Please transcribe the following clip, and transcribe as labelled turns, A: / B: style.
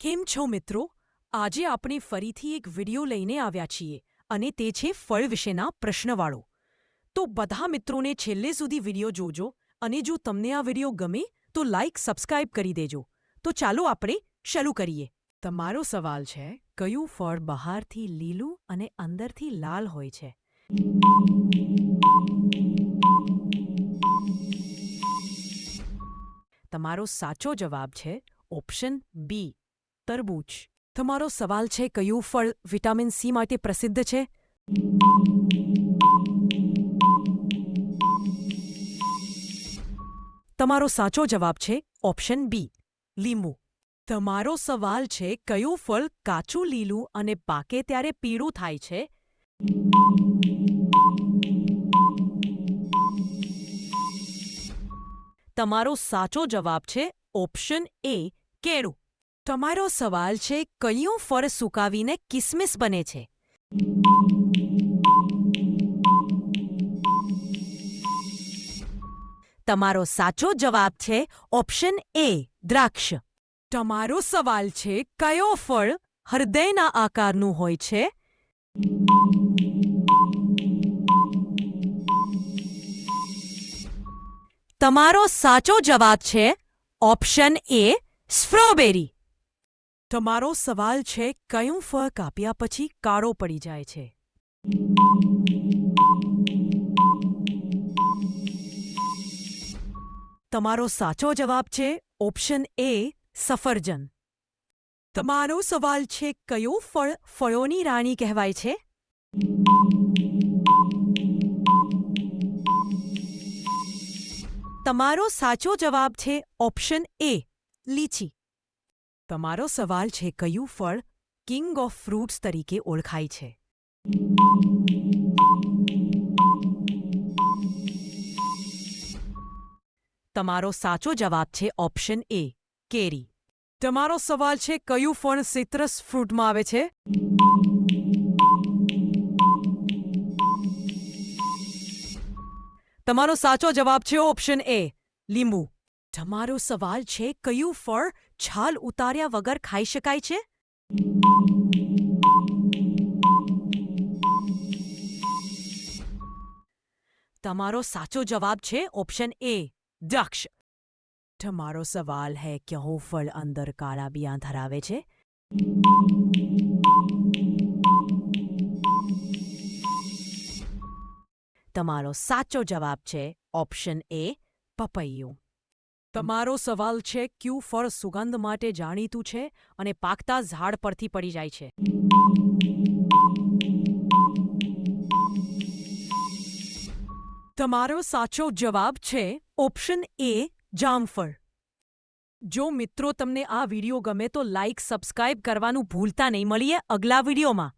A: કેમ છો મિત્રો? આજે આપણે ફરીથી એક વિડિયો લઈને આવ્યા છીએ અને તે છે ફળ વિશેના પ્રશ્નવાળો. તો બધા મિત્રોને છેલ્લે સુધી વિડિયો જોજો અને જો તમને આ વિડિયો ગમે તો લાઈક સબસ્ક્રાઇબ કરી દેજો. તો ચાલો આપણે શરૂ કરીએ. તમારો સવાલ છે, કયું ફળ બહારથી લીલું અને અંદરથી લાલ હોય છે? તમારો સાચો જવાબ છે ઓપ્શન બી, તરબૂચ. તમારો સવાલ છે, કયું ફળ વિટામિન સી માટે પ્રસિદ્ધ છે? તમારો સાચો જવાબ છે ઓપ્શન બી, લીંબુ. તમારો સવાલ છે, કયું ફળ કાચું લીલું અને પાકે ત્યારે પીળું થાય છે? તમારો સાચો જવાબ છે ઓપ્શન એ, કેળું. તમારો સવાલ છે, કયું ફળ સુકાવીને કિસમિસ બને છે? તમારો સાચો જવાબ છે ઓપ્શન એ, દ્રાક્ષ. તમારો સવાલ છે, કયો ફળ હૃદયના આકારનું હોય છે? તમારો સાચો જવાબ છે ઓપ્શન એ, સ્ટ્રોબેરી. તમારો સવાલ છે, કયું ફળ કાપ્યા પછી કાળો પડી જાય છે? તમારો સાચો જવાબ છે ઓપ્શન એ, સફરજન. તમારો સવાલ છે, કયું ફળ ફળોની રાણી કહેવાય છે? તમારો સાચો જવાબ છે ઓપ્શન એ, લીચી. તમારો સવાલ છે, કયું ફળ કિંગ ઓફ ફ્રૂટ્સ તરીકે ઓળખાય છે? તમારો સાચો જવાબ છે ઓપ્શન એ, કેરી. તમારો સવાલ છે, કયું ફળ સિટ્રસ ફ્રૂટમાં આવે છે? તમારો સાચો જવાબ છે ઓપ્શન એ, લીંબુ. તમારો સવાલ છે, કયું ફળ છાલ ઉતાર્યા વગર ખાઈ શકાય છે? તમારો સાચો જવાબ છે ઓપ્શન એ, દ્રાક્ષ. તમારો સવાલ है, કયું ફળ અંદર કાળા બિયાં ધરાવે છે? તમારો સાચો જવાબ છે ઓપ્શન એ, પપૈયું. તમારો સવાલ છે, કયું ફળ સુગંધ માટે જાણીતું છે અને પાકતા ઝાડ પરથી પડી જાય છે? તમારો સાચો જવાબ છે ઓપ્શન એ, જામફળ. જો મિત્રો તમને આ વિડિયો ગમે તો લાઈક સબસ્ક્રાઇબ કરવાનું ભૂલતા નહીં. મળીએ અગલા વિડિયોમાં.